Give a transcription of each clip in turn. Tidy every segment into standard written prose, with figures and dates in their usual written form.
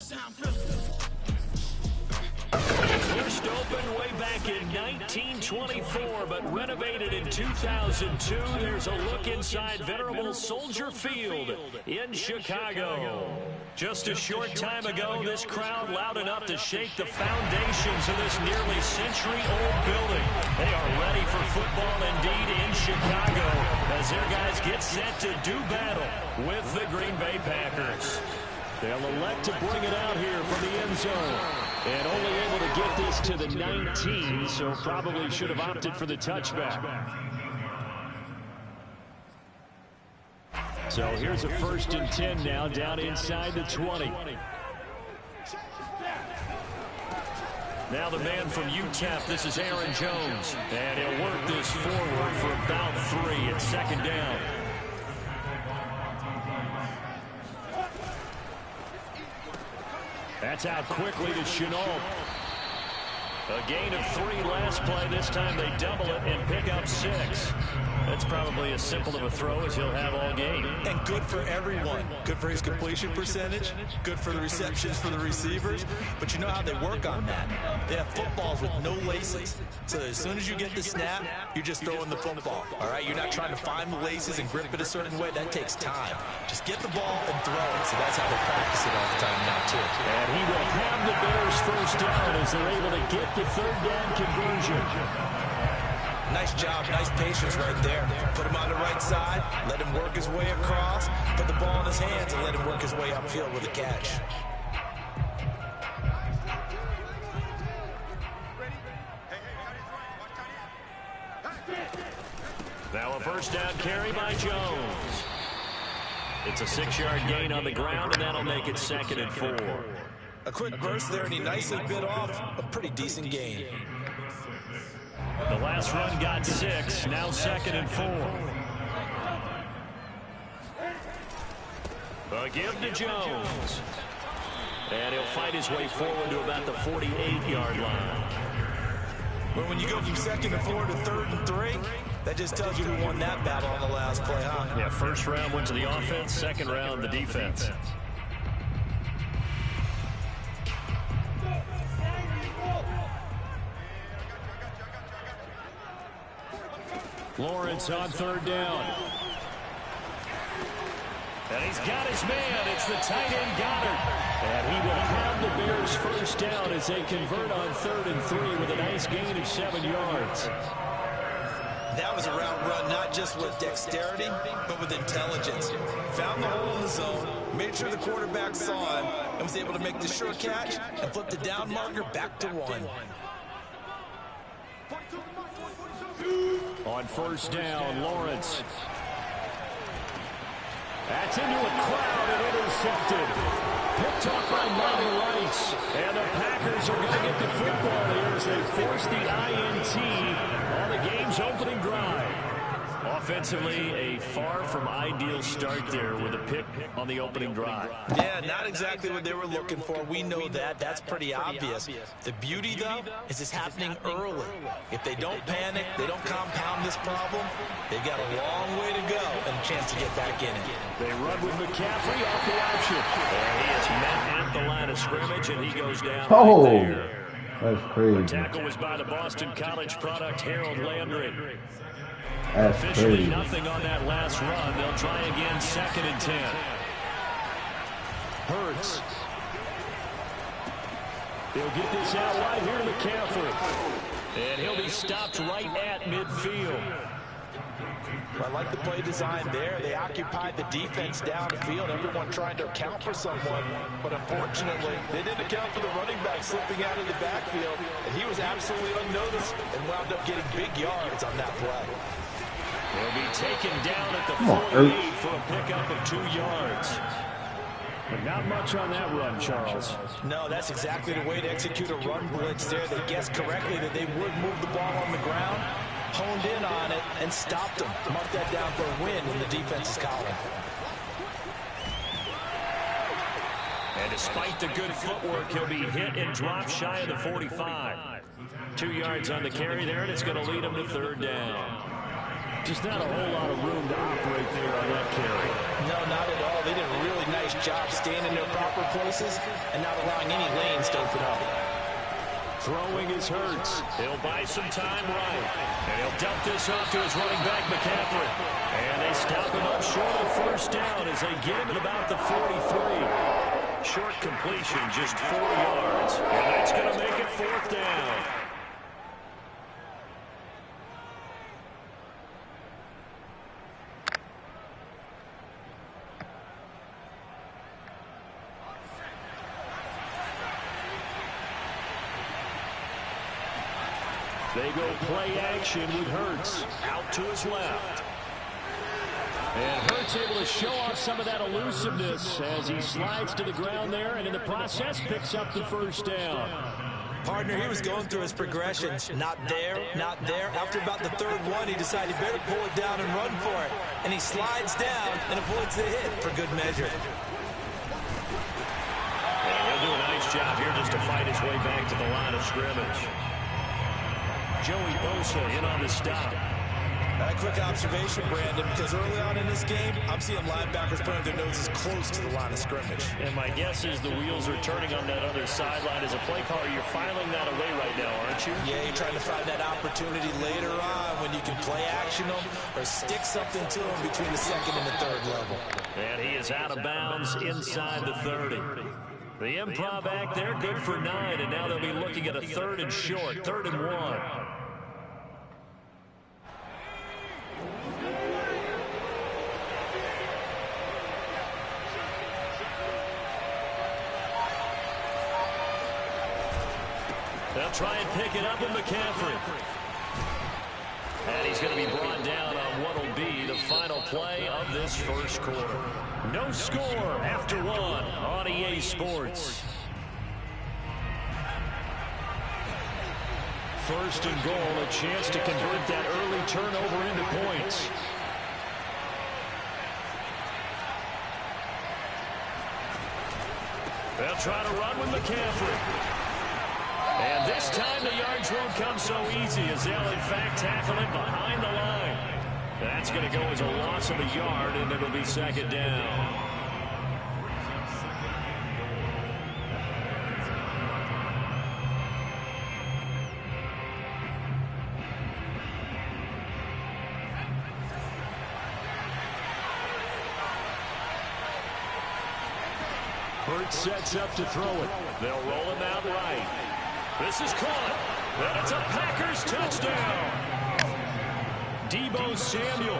First opened way back in 1924, but renovated in 2002. There's a look inside venerable Soldier Field in Chicago. Just a short time ago, this crowd loud enough to shake the foundations of this nearly century-old building. They are ready for football indeed in Chicago as their guys get set to do battle with the Green Bay Packers. They'll elect to bring it out here from the end zone. And only able to get this to the 19, so probably should have opted for the touchback. So here's a 1st and 10 now, down inside the 20. Now the man from UTEP, this is Aaron Jones. And he'll work this forward for about 3. It's 2nd down. That's out quickly to Shenault. A gain of 3 last play. This time they double it and pick up 6. That's probably as simple of a throw as he'll have all game. And good for everyone. Good for his completion percentage. Good for the receptions for the receivers. But you know how they work on that. They have footballs with no laces. So as soon as you get the snap, you're just throwing the football. All right? You're not trying to find the laces and grip it a certain way. That takes time. Just get the ball and throw it. So that's how they practice it all the time now, too. And he will have the Bears 1st down as they're able to get the 3rd down conversion. Nice job, nice patience right there. Put him on the right side, let him work his way across, put the ball in his hands, and let him work his way upfield with a catch. Now a 1st down carry by Jones. It's a 6-yard gain on the ground, and that'll make it 2nd and 4. A quick burst there, and he nicely bit off a pretty decent gain. The last run got 6, now 2nd and 4. A give to Jones. And he'll fight his way forward to about the 48-yard line. But when you go from 2nd and 4 to 3rd and 3, that just tells you who won that battle on the last play, huh? Yeah, 1st round went to the offense, 2nd round the defense. Lawrence on 3rd down. And he's got his man. It's the tight end Goddard. And he will have the Bears 1st down as they convert on 3rd and 3 with a nice gain of 7 yards. That was a route run not just with dexterity, but with intelligence. Found the hole in the zone, made sure the quarterback saw him, and was able to make the sure catch and flip the down marker back to 1. On 1st down, Lawrence. That's into a crowd and intercepted. Picked off by Monty Rice. And the Packers are going to get the football here as they force the INT on the game's opening drive. Offensively, a far from ideal start there with a pick on the opening drive. Yeah, not exactly what they were looking for. We know that. That's pretty obvious. The beauty, though, is it's happening early. If they don't panic, they don't compound this problem, they've got a long way to go and a chance to get back in it. They run with McCaffrey off the option. And he is met at the line of scrimmage, and he goes down right there. That's crazy. The tackle was by the Boston College product, Harold Landry. That's Officially crazy. nothing on that last run. They'll try again, 2nd and 10. Hurts. He'll get this out right here to McCaffrey. And he'll be stopped right at midfield. I like the play design there. They occupied the defense downfield. Everyone trying to account for someone. But unfortunately, they didn't account for the running back slipping out of the backfield. And he was absolutely unnoticed and wound up getting big yards on that play. He'll be taken down at the 48 for a pickup of 2 yards. But not much on that run, Charles. No, that's exactly the way to execute a run blitz there. They guessed correctly that they would move the ball on the ground, honed in on it, and stopped them. Mark that down for a win in the defense's column. And despite the good footwork, he'll be hit and dropped shy of the 45. 2 yards on the carry there, and it's going to lead him to 3rd down. Just not a whole lot of room to operate there on that carry. No, not at all. They did a really nice job staying in their proper places and not allowing any lanes to open up. Throwing is Hurts. He'll buy some time right. And he'll dump this off to his running back, McCaffrey. And they stop him up short of the first down as they get him at about the 43. Short completion, just 4 yards. And that's going to make it 4th down. They go play action with Hurts out to his left. And Hurts able to show off some of that elusiveness as he slides to the ground there and in the process picks up the first down. Partner, he was going through his progressions. Not there, not there. After about the 3rd one, he decided he better pull it down and run for it. And he slides down and avoids the hit for good measure. And he'll do a nice job here just to fight his way back to the line of scrimmage. Joey Bosa in on the stop. A quick observation, Brandon, because early on in this game, I'm seeing linebackers putting their noses close to the line of scrimmage. And my guess is the wheels are turning on that other sideline. As a play caller, you're filing that away right now, aren't you? Yeah, you're trying to find that opportunity later on when you can play action them or stick something to them between the 2nd and the 3rd level. And he is out of bounds inside the 30. The improv act there, good for 9, and now they'll be looking at a 3rd and short, 3rd and 1. They'll try and pick it up with McCaffrey. And he's going to be brought down on what will be the final play of this first quarter. No score after 1 on EA Sports. 1st and goal, a chance to convert that early turnover into points. They'll try to run with McCaffrey. And this time the yards won't come so easy as they'll in fact tackle it behind the line. That's going to go as a loss of a yard, and it'll be 2nd down. Hurts sets up to throw it. They'll roll him out right. This is caught. And it's a Packers touchdown. Deebo Samuel,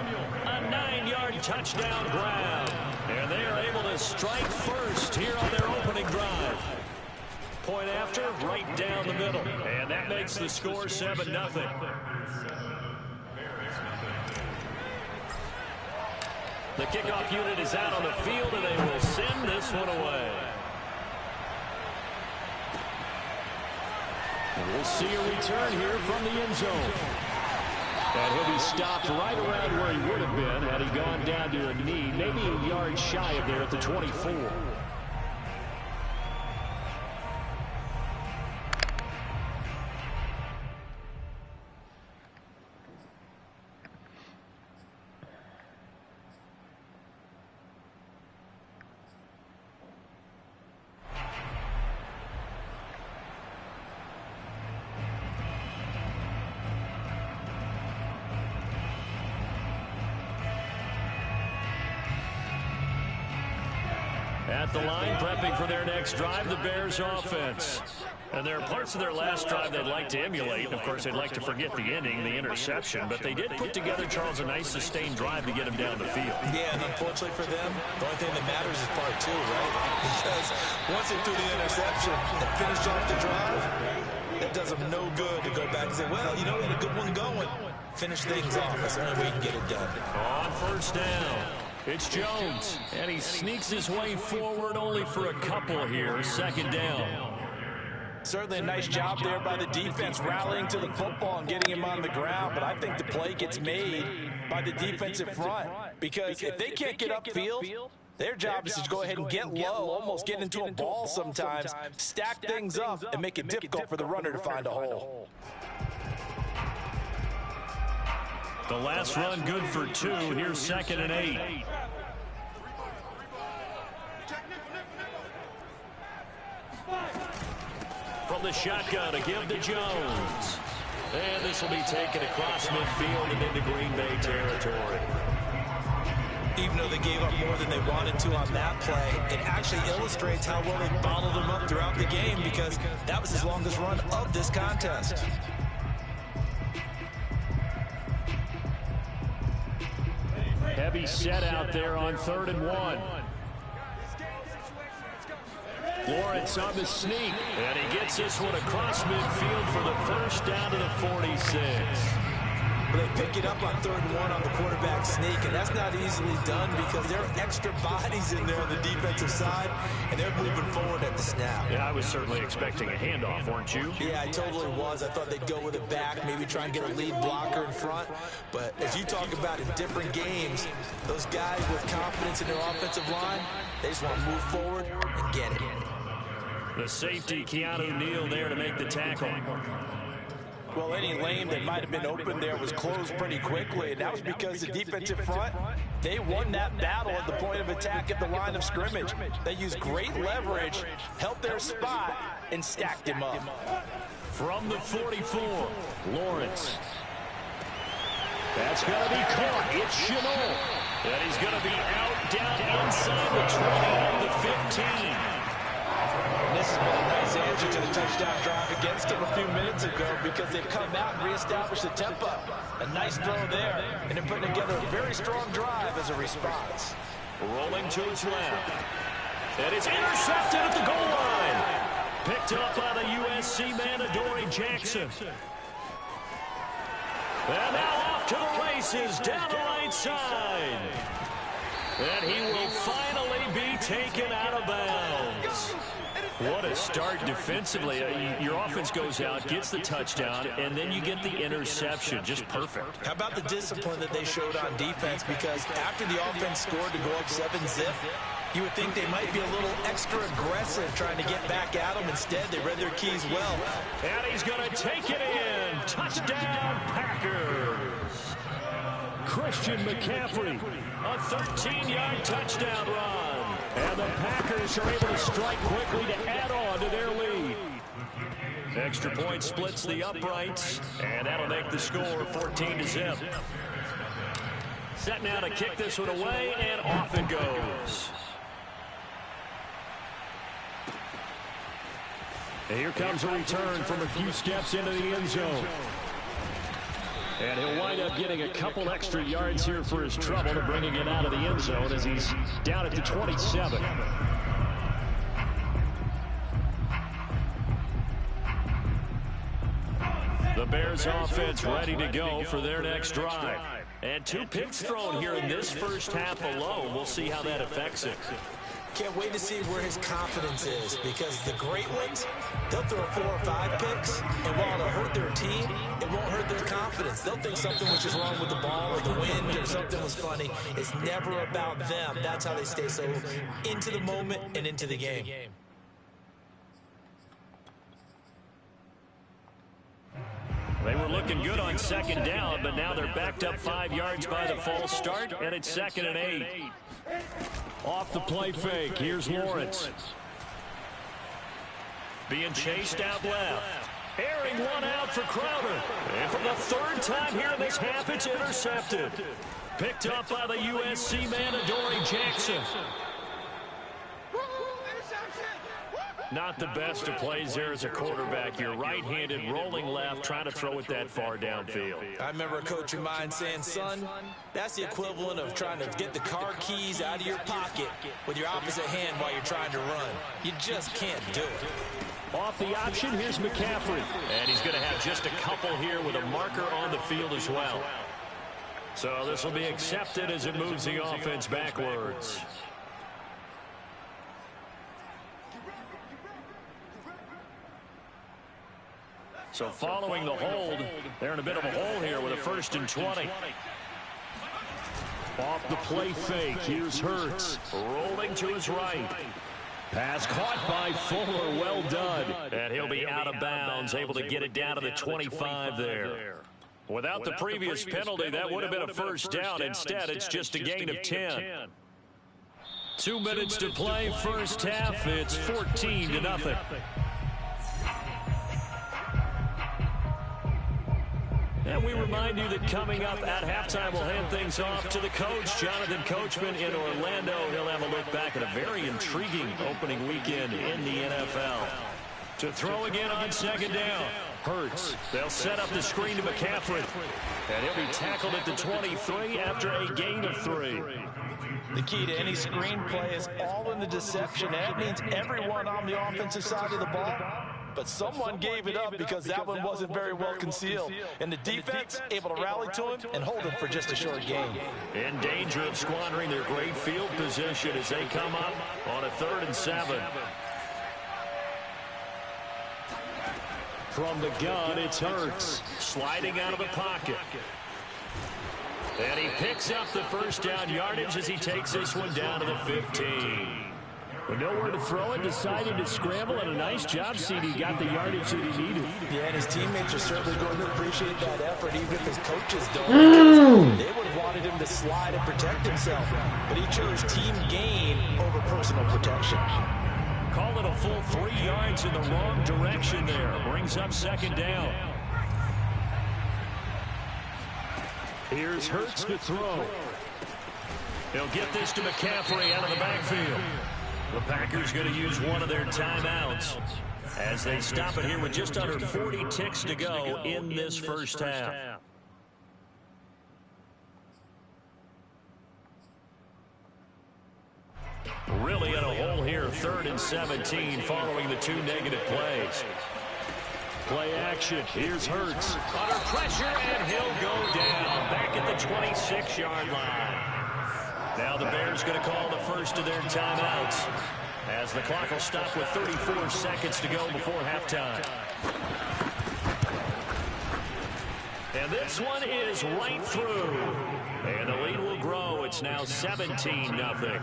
a 9-yard touchdown grab. And they are able to strike first here on their opening drive. Point after, right down the middle. And that makes the score 7-0. The kickoff unit is out on the field, and they will send this one away. And we'll see a return here from the end zone. And he'll be stopped right around where he would have been had he gone down to a knee, maybe a yard shy of there at the 24. At the line, prepping for their next drive, the Bears offense. And there are parts of their last drive they'd like to emulate. And of course, they'd like to forget the ending, the interception. But they did put together, Charles, a nice sustained drive to get him down the field. Yeah, and unfortunately for them, the only thing that matters is part 2, right? Because once they threw the interception and finished off the drive, it does them no good to go back and say, well, you know, we had a good one going. Finish things off. That's the only way you can get it done. On first down, it's Jones. And he sneaks his way forward only for a couple here. 2nd down. Certainly a nice job there by the defense rallying to the football and getting him on the ground. But I think the play gets made by the defensive front. Because if they can't get upfield, their job is to go ahead and get low, almost get into a ball sometimes, stack things up, and make it difficult for the runner to find a hole. The last run good for 2. Here's 2nd and 8. From the shotgun to give to Jones. And this will be taken across midfield and into Green Bay territory. Even though they gave up more than they wanted to on that play, it actually illustrates how well they bottled them up throughout the game, because that was his longest run of this contest. Heavy set out there on 3rd and 1. Lawrence on the sneak, and he gets this one across midfield for the first down to the 46. They pick it up on 3rd and 1 on the quarterback sneak, and that's not easily done because there are extra bodies in there on the defensive side, and they're moving forward at the snap. Yeah, I was certainly expecting a handoff, weren't you? Yeah, I totally was. I thought they'd go with it back, maybe try and get a lead blocker in front. But as you talk about in different games, those guys with confidence in their offensive line, they just want to move forward and get it. The safety, Keanu Neal, there to make the tackle. Well, any lane that might have been open there was closed pretty quickly, and that was because the defensive front, they won that battle at the point of attack at the line of scrimmage. They used great leverage, held their spot, and stacked him up. From the 44, Lawrence. That's going to be caught. It's Shenault. And he's going to be out, down inside the 20 on the 15. This has been a nice answer to the touchdown drive against them a few minutes ago, because they've come out and reestablished the tempo. A nice throw there, and they're putting together a very strong drive as a response. Rolling to his left. And it's intercepted at the goal line. Picked up by the USC man, Adoree Jackson. And now off to the races, down the right side. And he will finally be taken out of bounds. What a start defensively. Your offense goes out, gets the touchdown, and then you get the interception. Just perfect. How about the discipline that they showed on defense? Because after the offense scored to go up 7-zip, you would think they might be a little extra aggressive trying to get back at them. Instead, they read their keys well. And he's going to take it in. Touchdown, Packers. Christian McCaffrey, a 13-yard touchdown run. And the Packers are able to strike quickly to add on to their lead. Extra point splits the uprights, and that'll make the score 14-zip. Set now to kick this one away, and off it goes. And here comes a return from a few steps into the end zone. And he'll wind up getting a couple extra yards here for his trouble to bringing it out of the end zone as he's down at the 27. The Bears offense ready to go for their next drive. And 2 picks thrown here in this first half alone. We'll see how that affects it. Can't wait to see where his confidence is, because the great ones, they'll throw 4 or 5 picks, and while it'll hurt their team, it won't hurt their confidence. They'll think something was just wrong with the ball or the wind or something was funny. It's never about them. That's how they stay so into the moment and into the game. They were looking good on 2nd down, but now they're backed up 5 yards by the false start, and it's 2nd and 8. Off the play fake, here's Lawrence. Being chased out left. Airing one out for Crowder. And for the 3rd time here in this half, it's intercepted. Picked up by the USC man, Adoree Jackson. Not the best of plays there as a quarterback. You're right-handed, rolling left, trying to throw it that far downfield. I remember a coach of mine saying, son, that's the equivalent of trying to get the car keys out of your pocket with your opposite hand while you're trying to run. You just can't do it. Off the option, here's McCaffrey. And he's going to have just a couple here with a marker on the field as well. So this will be accepted as it moves the offense backwards. So following the hold, they're in a bit of a hole here with a 1st and 20. Off the play fake, here's Hurts. Rolling to his right. Pass caught by Fuller, well done. And he'll be out of bounds, able to get it down to the 25 there. Without the previous penalty, that would have been a first down. Instead, it's just a gain of 10. 2 minutes to play, first half. It's 14-0. And we remind you that coming up at halftime, we'll hand things off to the coach, Jonathan Coachman in Orlando. He'll have a look back at a very intriguing opening weekend in the NFL. To throw again on second down. Hurts. They'll set up the screen to McCaffrey. And he'll be tackled at the 23 after a gain of 3. The key to any screen play is all in the deception. That means everyone on the offensive side of the ball. But someone gave it up because that one wasn't very well concealed. And the defense able to rally to him and hold him for just a short gain. In danger of squandering their great field position as they come up on a 3rd and 7. From the gun, it's Hurts. Sliding out of the pocket. And he picks up the first down yardage as he takes this one down to the 15. With nowhere to throw it, decided to scramble, and a nice job, CD. Got the yardage that he needed. Yeah, and his teammates are certainly going to appreciate that effort, even if his coaches don't. Because they would have wanted him to slide and protect himself. But he chose team gain over personal protection. Call it a full 3 yards in the wrong direction there. Brings up second down. Here's Hurts to throw. He'll get this to McCaffrey out of the backfield. The Packers going to use one of their timeouts as they stop it here with just under 40 ticks to go in this first half. Really in a hole here, 3rd and 17 following the 2 negative plays. Play action. Here's Hurts. Under pressure, and he'll go down back at the 26-yard line. Now the Bears going to call the first of their timeouts as the clock will stop with 34 seconds to go before halftime. And this one is right through. And the lead will grow. It's now 17-0.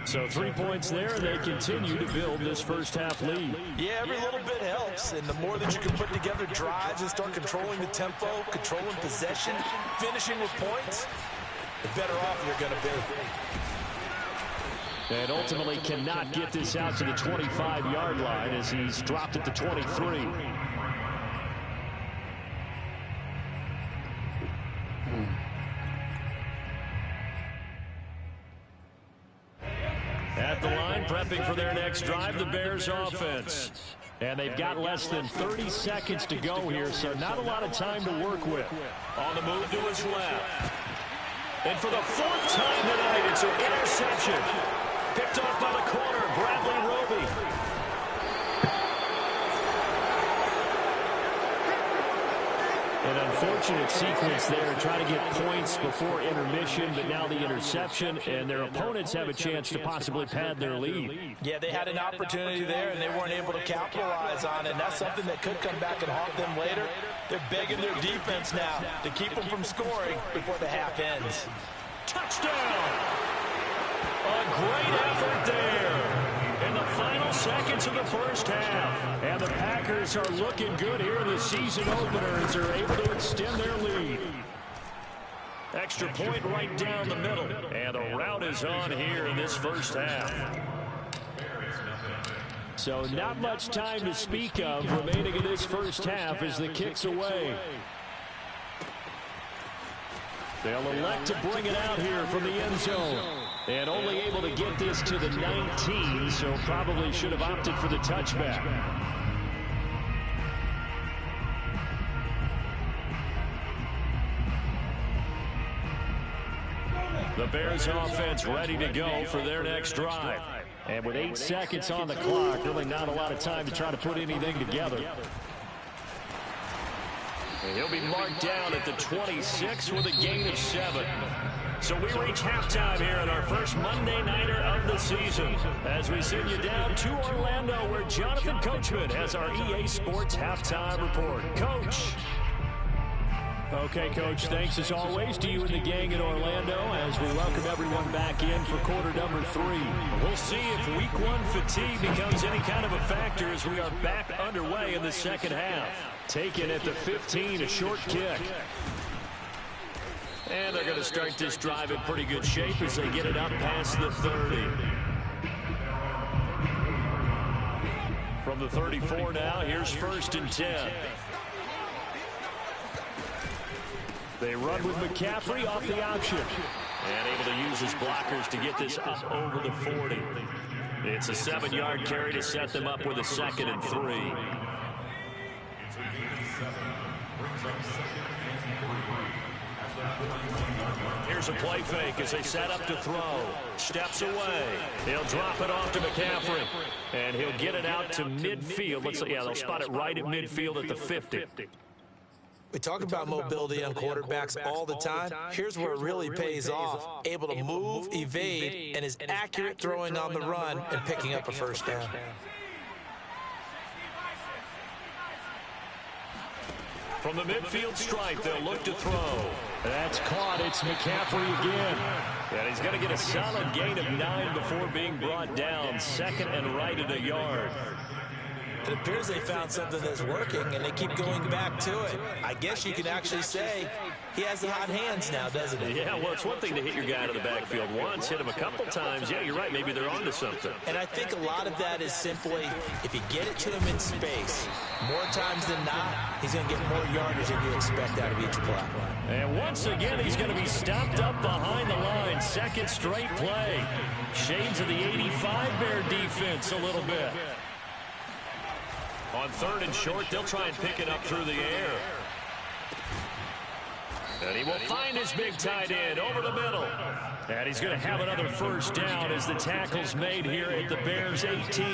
So 3 points there, and they continue to build this first half lead. Yeah, every little bit helps, and the more that you can put together drives and start controlling the tempo, controlling possession, finishing with points, the better off you're going to be. And ultimately cannot get this out to the 25-yard line as he's dropped at the 23. At the line, prepping for their next drive, the Bears offense. And they've got less than 30 seconds to go here, so not a lot of time to work with. On the move to his left. And for the 4th time tonight, it's an interception. Picked off by the corner, Bradley Roby. An unfortunate sequence there, trying to get points before intermission, but now the interception, and their opponents have a chance to possibly pad their lead. Yeah, they had an opportunity there, and they weren't able to capitalize on it, and that's something that could come back and haunt them later. They're begging their defense now to keep them from scoring before the half ends. Touchdown! A great effort there in the final seconds of the first half. And the Packers are looking good here in the season opener as they're able to extend their lead. Extra point right down the middle. And the route is on here in this first half. So not much time to speak of remaining in this first half as the kick's away. They'll elect to bring it out here from the end zone. And only able to get this to the 19, so probably should have opted for the touchback. The Bears offense ready to go for their next drive. And with 8 seconds on the clock, really not a lot of time to try to put anything together. And he'll be marked down at the 26 with a gain of 7. So we reach halftime here in our first Monday Nighter of the season as we send you down to Orlando where Jonathan Coachman has our EA Sports Halftime Report. Coach. Okay, Coach, thanks as always to you and the gang in Orlando as we welcome everyone back in for quarter number 3. We'll see if week 1 fatigue becomes any kind of a factor as we are back underway in the second half. Taken at the 15, a short kick. And they're going to start this drive in pretty good shape as they get it up past the 30. From the 34 now, here's 1st and 10. They run with McCaffrey off the option. And able to use his blockers to get this up over the 40. It's a 7-yard carry to set them up with a 2nd and 3. Here's a play fake as they set up to throw. Steps away. He'll drop it off to McCaffrey. And he'll get it out to midfield. They'll spot it right at midfield at the 50. We talk about mobility on quarterbacks all the time. Here's where it really pays off. Able to move, evade, and is accurate throwing on the run and picking up a first down. From the midfield stripe, they'll look to throw. That's caught. It's McCaffrey again. And he's going to get a solid gain of 9 before being brought down. 2nd and right at a yard. It appears they found something that's working, and they keep going back to it. I guess you can actually say he has the hot hands now, doesn't he? Yeah, well, it's one thing to hit your guy out of the backfield once, hit him a couple times. Yeah, you're right. Maybe they're onto something. And I think a lot of that is simply if you get it to him in space, more times than not, he's going to get more yardage than you expect out of each play. And once again, he's going to be stopped up behind the line. 2nd straight play. Shades of the 85 Bear defense a little bit. On 3rd and short, they'll try and pick it up through the air. And he will find his big tight end over the middle. And he's going to have another first down as the tackle's made here at the Bears' 18.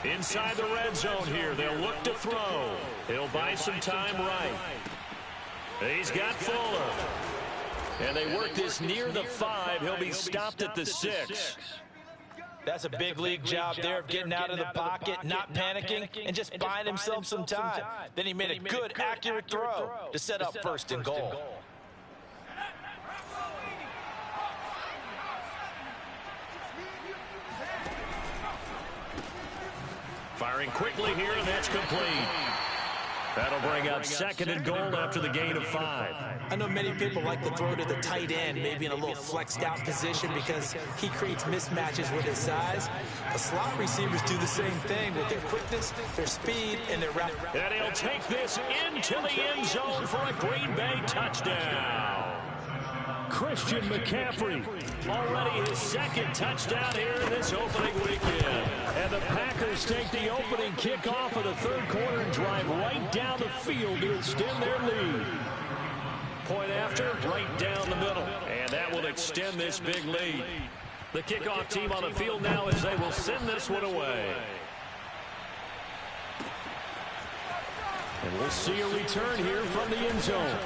Inside the red zone here, they'll look to throw. He'll buy some time right. He's got Fuller. And they work this near the 5. He'll be stopped at the 6. That's a big league job there of getting out of the pocket, not panicking, and just buying himself some time. Then he made a good, accurate throw to set up 1st and goal. Firing quickly here, and that's complete. That'll bring up 2nd and goal after the gain of 5. I know many people like to throw to the tight end, maybe in a little flexed out position because he creates mismatches with his size. The slot receivers do the same thing with their quickness, their speed, and their route. And he'll take this into the end zone for a Green Bay touchdown. Christian McCaffrey, already his 2nd touchdown here in this opening weekend. And the Packers take the opening kickoff of the 3rd quarter and drive right down the field to extend their lead. Point after, right down the middle. And that will extend this big lead. The kickoff team on the field now as they will send this one away. And we'll see a return here from the end zone.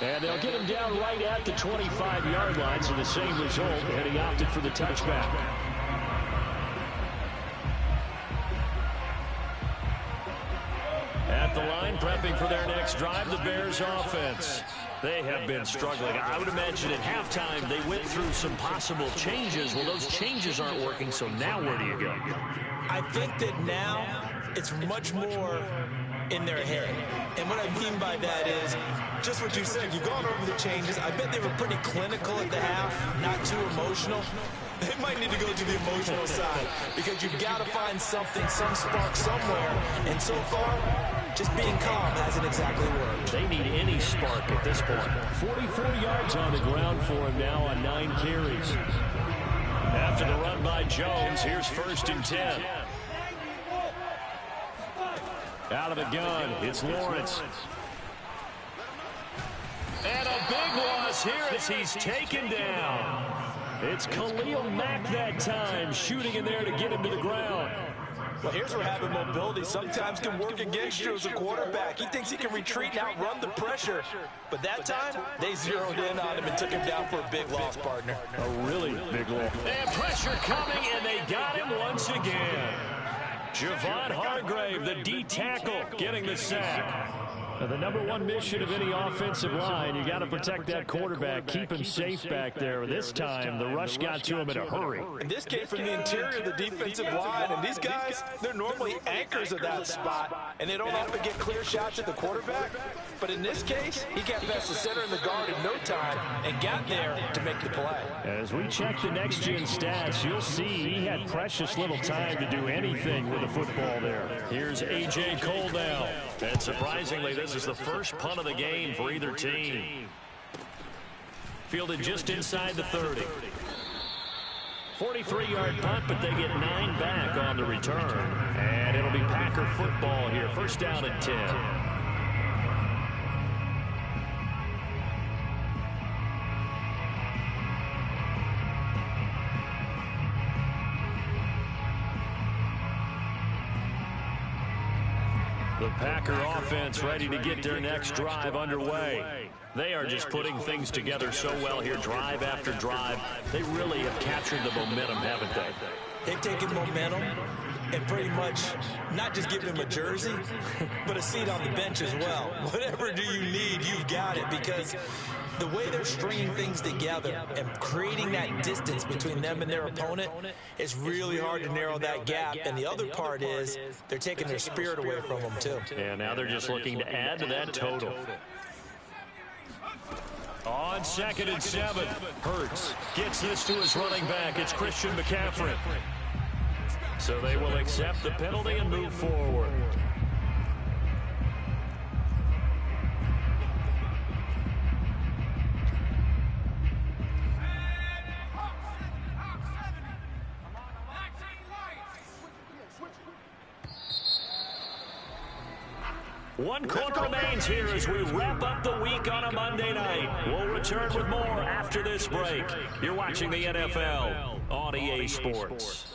And they'll get him down right at the 25-yard line, so the same result, and he opted for the touchback. At the line, prepping for their next drive, the Bears offense. They have been struggling. I would imagine at halftime they went through some possible changes. Well, those changes aren't working, so now where do you go? I think that now it's much more in their head. And what I mean by that is just what you said. You've gone over the changes. I bet they were pretty clinical at the half, not too emotional. They might need to go to the emotional side because you've got to find something, some spark somewhere. And so far, just being calm hasn't exactly worked. They need any spark at this point. 44 yards on the ground for him now on 9 carries. After the run by Jones, here's 1st and 10. Out of the gun, it's Lawrence. And a big loss here as he's taken down. It's Khalil Mack that time, shooting in there to get him to the ground. Well, here's where having mobility sometimes can work against you as a quarterback. He thinks he can retreat and outrun the pressure. But that time, they zeroed in on him and took him down for a big loss, partner. A really big loss. And pressure coming, and they got him once again. Javon Hargrave, the D tackle, getting the sack. Now, the number one mission of any offensive line, you got to protect that quarterback, keep him safe back there. This time, the rush got to him in a hurry. And this came from the interior of the defensive line, and these guys, they're normally anchors of that spot, and they don't often get clear shots at the quarterback. But in this case, he got past the center and the guard in no time and got there to make the play. As we check the next-gen stats, you'll see he had precious little time to do anything with the football there. Here's A.J. Cole now. And surprisingly, this is the first punt of the game for either team. Fielded just inside the 30. 43-yard punt, but they get 9 back on the return. And it'll be Packer football here. First down and 10. The Packer offense ready to get their next drive underway. They are just putting things together so well here, drive after drive. They really have captured the momentum, haven't they? They've taken momentum and pretty much not just given him a jersey, but a seat on the bench as well. Whatever do you need, you've got it, because the way they're stringing things together and creating that distance between them and their opponent is really hard to narrow that gap. And the other part is they're taking their spirit away from them, too. And now they're just looking to add to that total. On 2nd and 7, Hurts gets this to his running back. It's Christian McCaffrey. So they will accept the penalty and move forward. One quarter remains here as we wrap up the week on a Monday night. We'll return with more after this break. You're watching the NFL on EA Sports.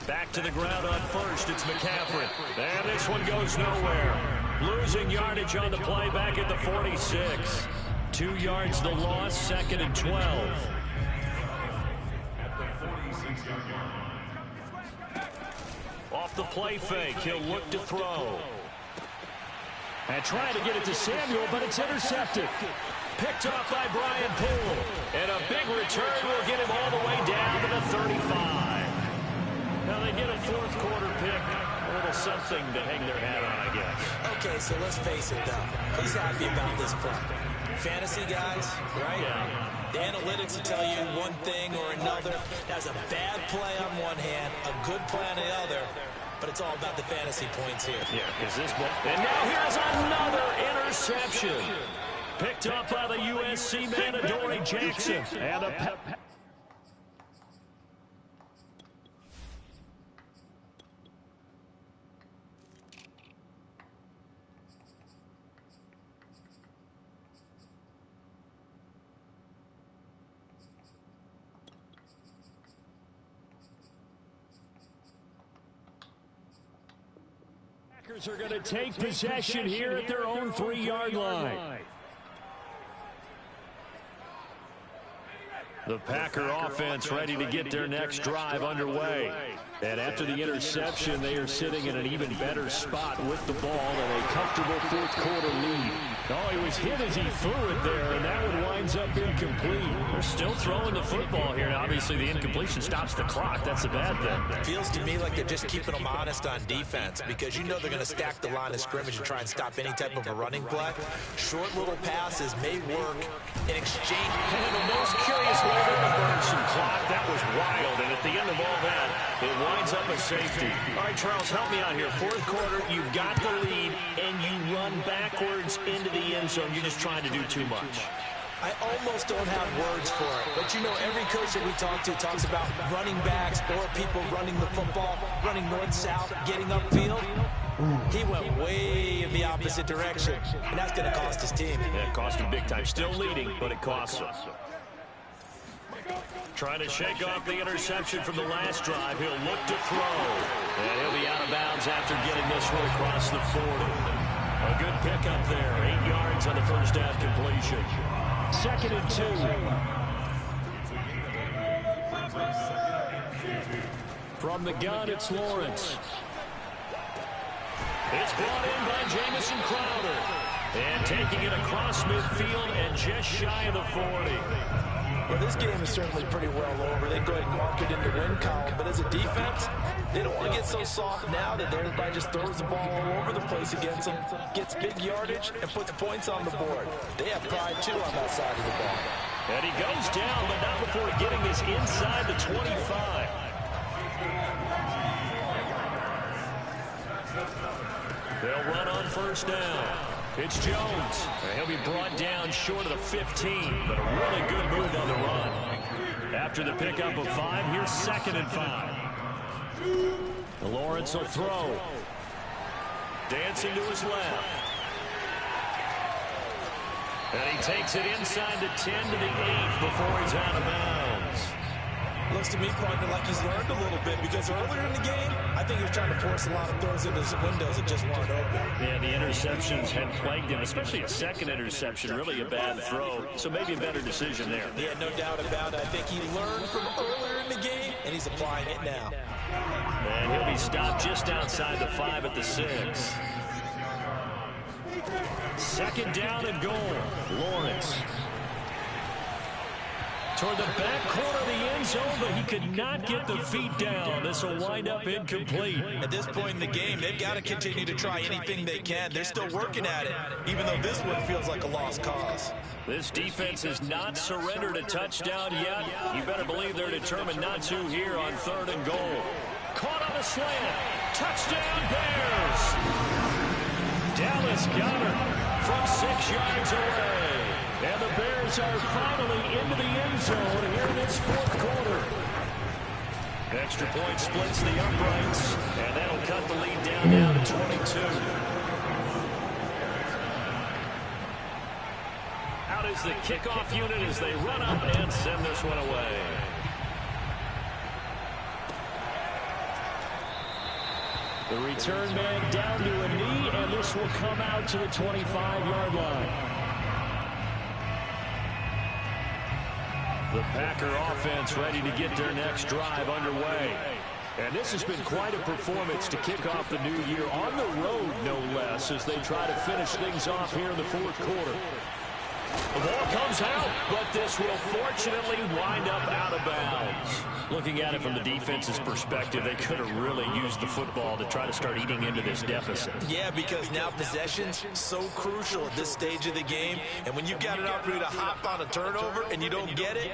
Back to the ground on first, it's McCaffrey. And this one goes nowhere. Losing yardage on the play back at the 46. 2 yards the loss, 2nd and 12. Off the play fake, he'll look to throw. And trying to get it to Samuel, but it's intercepted. Picked off by Brian Poole. And a big return will get him all the way down to the 35. Now they get a fourth quarter pick. A little something to hang their hat on, I guess. Okay, so let's face it, though. Who's happy about this play? Fantasy guys, right? Yeah. The analytics will tell you one thing or another. That's a bad play on one hand, a good play on the other. But it's all about the fantasy points here. Yeah, because this ball. And now here's another interception. Picked up by the USC man, Adoree Jackson. And a Packers are going to take possession here at their own 3-yard line. The Packer offense ready to get their next drive underway. And after the interception, they are sitting in an even better spot with the ball and a comfortable fourth quarter lead. Oh, he was hit as he threw it there, and that one winds up incomplete. They're still throwing the football here, and obviously the incompletion stops the clock. That's a bad thing. Feels to me like they're just keeping them honest on defense, because you know they're going to stack the line of scrimmage and try and stop any type of a running play. Short little passes may work in exchange. And the most curious way to burn some clock, that was wild, and at the end of all that, it winds up a safety. All right, Charles, help me out here. Fourth quarter, you've got the lead, and you run backwards into the end zone. You're just trying to do too much. I almost don't have words for it, but you know every coach that we talk to talks about running backs or people running the football, running north-south, getting upfield. He went way in the opposite direction, and that's going to cost his team. Yeah, it cost him big time. Still leading, but it costs him. Trying to shake off the interception from the last drive. He'll look to throw. And he'll be out of bounds after getting this one across the 40. A good pickup there. 8 yards on the first down completion. 2nd and 2. From the gun, it's Lawrence. It's brought in by Jamison Crowder. And taking it across midfield and just shy of the 40. Well, this game is certainly pretty well over. They go ahead and mark it in the win column. But as a defense, they don't want to get so soft now that everybody just throws the ball all over the place against them, gets big yardage, and puts points on the board. They have pride, too, on that side of the ball. And he goes down, but not before getting this inside the 25. They'll run on first down. It's Jones. He'll be brought down short of the 15, but a really good move on the run. After the pickup of 5, here's 2nd and 5. Lawrence will throw. Dancing to his left. And he takes it inside the 10 to the 8 before he's out of bounds. Looks to me, partner, like he's learned a little bit because earlier in the game, I think he was trying to force a lot of throws into his windows that just weren't open. Yeah, the interceptions had plagued him, especially a second interception, really a bad throw. So maybe a better decision there. Yeah, no doubt about it. I think he learned from earlier in the game, and he's applying it now. And he'll be stopped just outside the 5 at the 6. 2nd down and goal. Lawrence. Toward the back corner of the end zone, but he could not get the feet down. This will wind up incomplete. At this point in the game, they've got to continue to try anything they can. They're still working at it, even though this one feels like a lost cause. This defense has not surrendered a touchdown yet. You better believe they're determined not to here on 3rd and goal. Caught on a slant. Touchdown Bears. Dallas Goedert from 6 yards away. And the Bears are finally into the end zone here in this 4th quarter. Extra point splits the uprights, and that'll cut the lead down now to 22. Out is the kickoff unit as they run up and send this one away. The return man down to a knee, and this will come out to the 25-yard line. The Packer offense ready to get their next drive underway. And this has been quite a performance to kick off the new year on the road, no less, as they try to finish things off here in the 4th quarter. The ball comes out, but this will fortunately wind up out of bounds. Looking at it from the defense's perspective, they could have really used the football to try to start eating into this deficit. Yeah, because now possession's so crucial at this stage of the game. And when you've got an opportunity to hop on a turnover and you don't get it,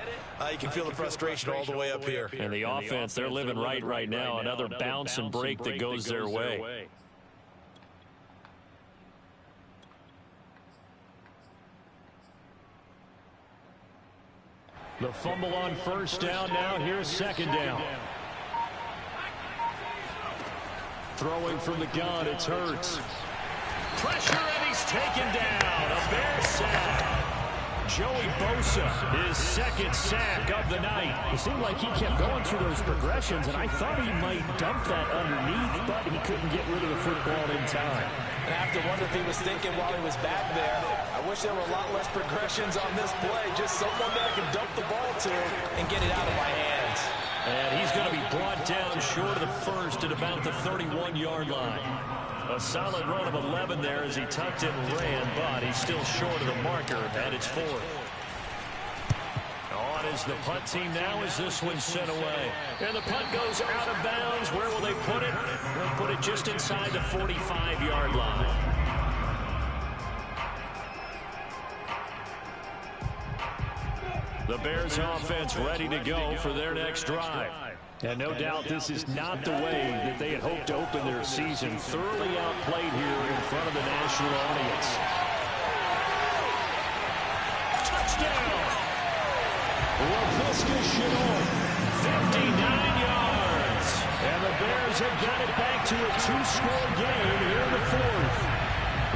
you can feel the frustration all the way up here. And the offense, they're living right now. Another bounce and break that goes their way. The fumble on first down now. Here's 2nd down. Throwing from the gun, it's Hurts. Pressure, and he's taken down. A Bears sack. Joey Bosa, his 2nd sack of the night. It seemed like he kept going through those progressions, and I thought he might dump that underneath, but he couldn't get rid of the football in time. And I have to wonder if he was thinking while he was back there, I wish there were a lot less progressions on this play. Just someone that I can dump the ball to and get it out of my hands. And he's going to be brought down short of the 1st at about the 31-yard line. A solid run of 11 there as he tucked it and ran, but he's still short of the marker, and it's 4th. On is the punt team now as this one's sent away. And the punt goes out of bounds. Where will they put it? They'll put it just inside the 45-yard line. The Bears offense ready to go for their next drive. And no doubt this is not the way that they had hoped to open their season. Thoroughly outplayed here in front of the national audience. Touchdown! LaVisca Chenault, 59 yards. And the Bears have got it back to a 2-score game here in the 4th.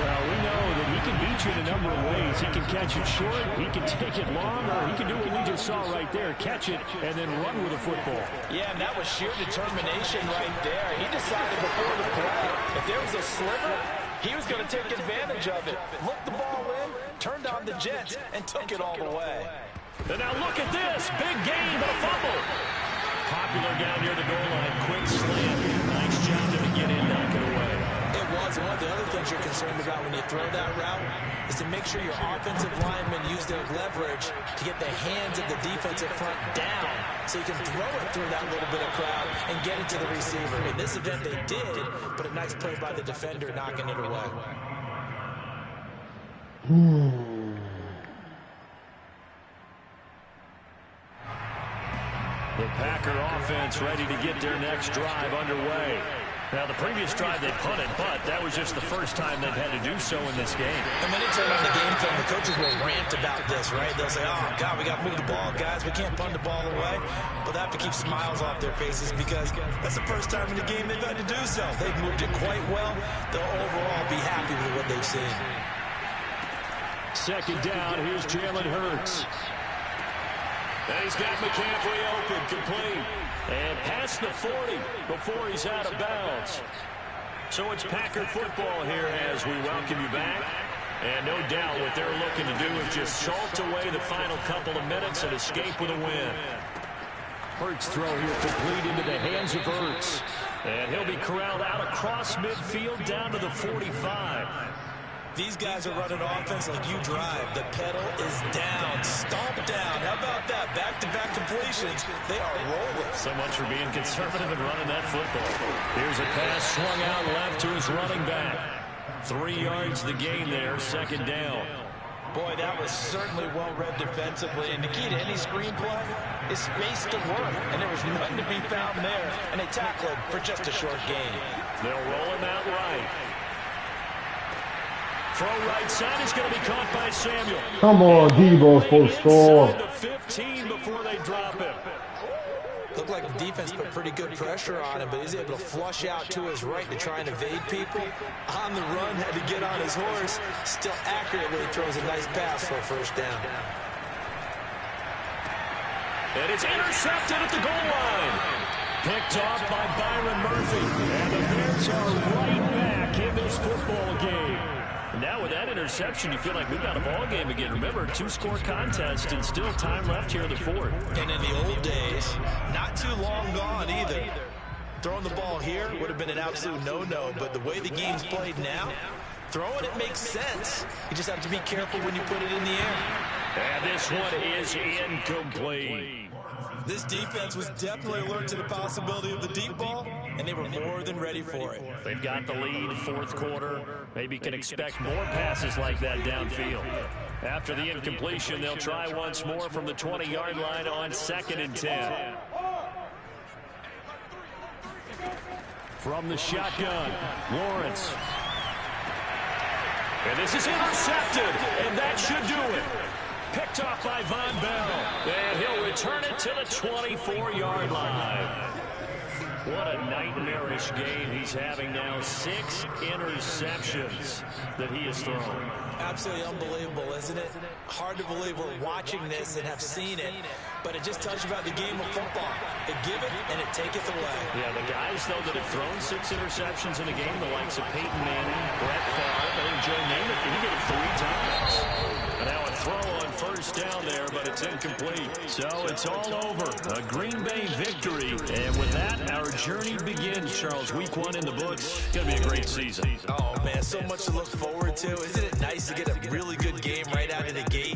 Well, we know that he can beat you in a number of ways. He can catch it short, he can take it long, or he can do what we just saw right there, catch it and then run with the football. Yeah, and that was sheer determination right there. He decided before the play, if there was a sliver, he was going to take advantage of it. Looked the ball in, turned on the Jets, and took it all the way. And now look at this. Big gain, but a fumble. Popular down near the goal line. Quick slant. Nice job to get in, knock it away. It was. One of the other things you're concerned about when you throw that route is to make sure your offensive linemen use their leverage to get the hands of the defensive front down so you can throw it through that little bit of crowd and get it to the receiver. In this event, they did, but a nice play by the defender knocking it away. The Packer offense ready to get their next drive underway. Now, the previous drive they punted, but that was just the first time they've had to do so in this game. And when they turn on the game film, the coaches will rant about this, right? They'll say, oh, God, we got to move the ball, guys. We can't punt the ball away. But they have to keep smiles off their faces because that's the first time in the game they've had to do so. They've moved it quite well. They'll overall be happy with what they've seen. Second down, here's Jalen Hurts. And he's got McCaffrey open, complete. And past the 40 before he's out of bounds. So it's Packer football here as we welcome you back. And no doubt what they're looking to do is just salt away the final couple of minutes and escape with a win. Hurts throw here complete into the hands of Hurts. And he'll be corralled out across midfield down to the 45. These guys are running offense like you drive. The pedal is down, stomp down. How about that? Back-to-back completions. They are rolling. So much for being conservative and running that football. Here's a pass swung out left to his running back. 3 yards the gain there, second down. Boy, that was certainly well-read defensively. And the key to any screenplay is space to work. And there was nothing to be found there. And they tackle him for just a short gain. They'll roll him out right. Throw right side is going to be caught by Samuel. Come on, Debo's supposed to score. Inside the 15 before they drop him. Looked like the defense put pretty good pressure on him, but he's able to flush out to his right to try and evade people. On the run, had to get on his horse. Still accurately throws a nice pass for a first down. And it's intercepted at the goal line. Picked off by Byron Murphy. And the Bears are right back in this football game. Now with that interception, you feel like we've got a ball game again. Remember, 2-score contest and still time left here in the fourth. And in the old days, not too long gone either. Throwing the ball here would have been an absolute no-no, but the way the game's played now, throwing it makes sense. You just have to be careful when you put it in the air. And this one is incomplete. This defense was definitely alert to the possibility of the deep ball, and they were more than ready for it. They've got the lead, fourth quarter. Maybe can expect more passes like that downfield. After the incompletion, they'll try once more from the 20-yard line on 2nd and 10. From the shotgun, Lawrence. And this is intercepted, and that should do it. Picked off by Von Bell, and he'll return it to the 24-yard line. What a nightmarish game he's having now. 6 interceptions that he has thrown. Absolutely unbelievable, isn't it? Hard to believe we're watching this and have seen it, but it just tells you about the game of football. It give it and it taketh away. Yeah, the guys, though, that have thrown 6 interceptions in a game, the likes of Peyton Manning, Brett Favre, I think Joe Namath, he did it 3 times. And now a throw on first down there, but it's incomplete. So it's all over. A Green Bay victory. And with that, our journey begins, Charles. Week 1 in the books. It's going to be a great season. Oh, man, so much to look forward to. Isn't it nice to get a really good game right out of the gate?